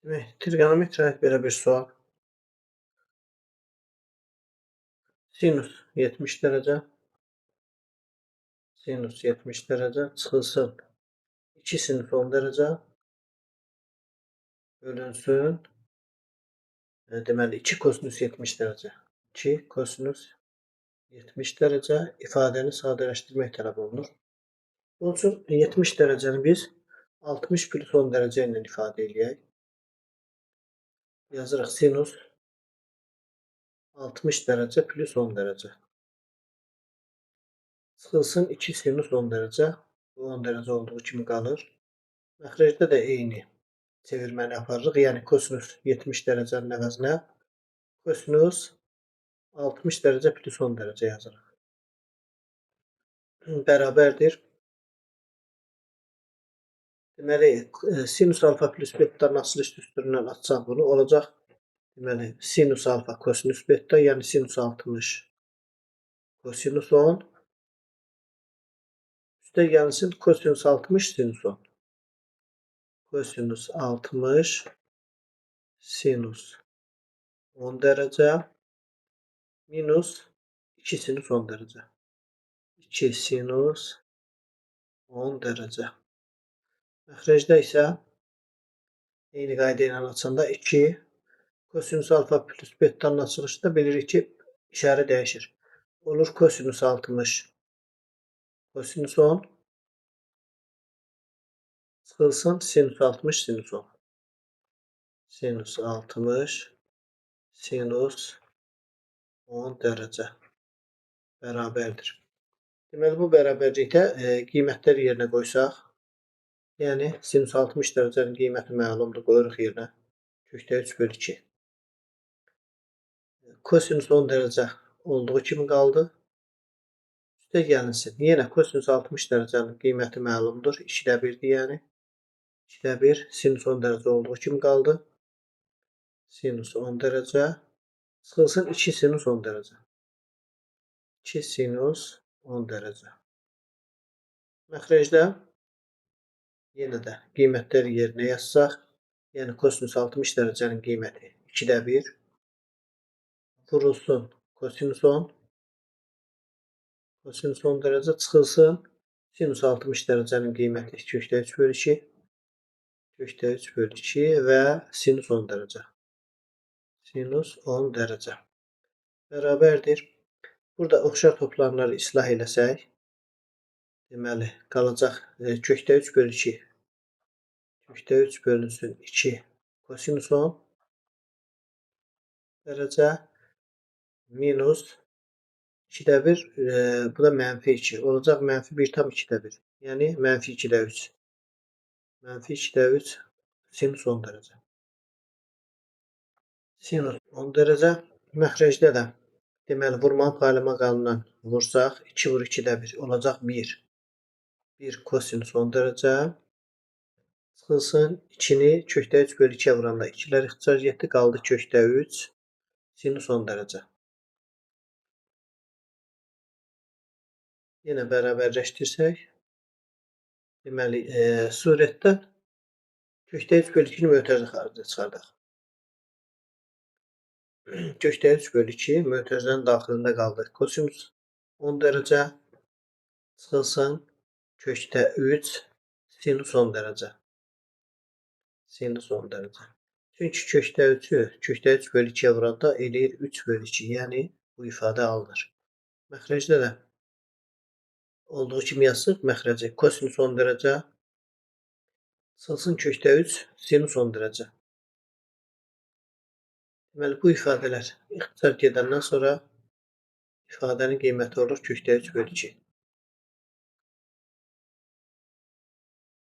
Demək, trigonometriya aid belə bir sual. Sinus 70 dərəcə, sinus 70 dərəcə çıxılsın 2 sinus 10 dərəcə bölünsün, deməli 2 kosinus 70 dərəcə. 2 kosinus 70 dərəcə ifadəni sadələşdirmək tələb olunur. Bunun üçün 70 dərəcəni biz 60 plus 10 dərəcə ilə ifadə edək. Yazırıq sinus 60 dərəcə plus 10 dərəcə. Çıxılsın 2 sinus 10 dərəcə. Bu 10 dərəcə olduğu kimi qalır. Məxrəcdə də eyni çevirməni aparırıq. Yəni kosinus 70 dərəcənin əvəzinə kosinus 60 dərəcə plus 10 dərəcə yazırıq. Bərabərdir. Deməli, sinus alfa plus betadan asılı üst üstündən açsaq bunu olacaq. Deməli, sinus alfa kosinus beta, yəni sinus 60 kosinus 10 üstə gəlsin kosinus 60 sinus 10. Kosinus 60 sinus 10 dərəcə minus 2 sinus 10 dərəcə. 2 sinus 10 dərəcə. Məxrəcdə isə eyni qayda ilə açanda 2 kosinus alfa plus betadan açılışda bilirik ki, işarə dəyişir. Olur kosinus 60 kosinus 10 çıxılsın sinus 60 sinus 10. Sinus 60 sinus 10 dərəcə bərabərdir. Deməli, bu bərabərlikdə qiymətləri yerinə qoysaq, yəni sinus 60 dərəcənin qiyməti məlumdur, qoyuruq yerinə. Kökdə 3 bölü 2. Kosinus 10 dərəcə olduğu kimi qaldı. Üstə gəlinsin. Yenə kosinus 60 dərəcənin qiyməti məlumdur. 2də 1-dir yəni. 2də 1 sinus 10 dərəcə olduğu kimi qaldı. Sinus 10 dərəcə çıxılsın 2 sinus 10 dərəcə. 2 sinus 10 dərəcə. Məxrəcdə yenə də qiymətləri yerinə yazsaq, yəni kosinus 60 dərəcənin qiyməti 2də 1 vurulsun kosinus 10 dərəcə çıxılsın sinus 60 dərəcənin qiyməti kökdə 3 bölü 2 kökdə 3 bölü 2 və sinus 10 dərəcə. Sinus 10 dərəcə bərabərdir. Burada oxşar toplamları islah eləsək, deməli, qalacaq kökdə 3 bölü 2 kökdə 3 bölünsün 2 kosinus 10 dərəcə minus 2də 1, bu da mənfi 2. Olacaq mənfi 1 tam 2də 1. Yəni mənfi 2də 3. Mənfi 2də 3 sinus 10 dərəcə. Sinus 10 dərəcə. Məxrəcdə də deməli, vurmanın paylamaq qanunundan vursaq, 2 vur 2də 1 olacaq 1. 1 kosinus 10 dərəcə. Çıxılsın 2-ni kökdə 3 bölü 2-yə vuranda 2-lər ixtisar getdi, qaldı kökdə 3 sinus 10 dərəcə. Yenə bərabərləşdirsək, deməli, surətdən kökdə 3 bölü 2-ni mötərizə xaricə çıxardaq. Kökdə 3 bölü 2 mötərizənin daxilində qaldı. Kosinus 10 dərəcə çıxılsın kökdə 3 sinus 10 dərəcə. Sinus 10 dərəcə. Çünki kökdə 3-ü kökdə 3 bölü 2-yə vuranda eləyir 3 bölü 2. Yəni bu ifadə alınır. Məxrəcdə də olduğu kimi yazsaq məxrəci kosinus 10 dərəcə çıxılsın kökdə 3 sinus 10 dərəcə. Deməli, bu ifadələr ixtisar gedəndən sonra ifadənin qiyməti olur kökdə 3 bölü 2.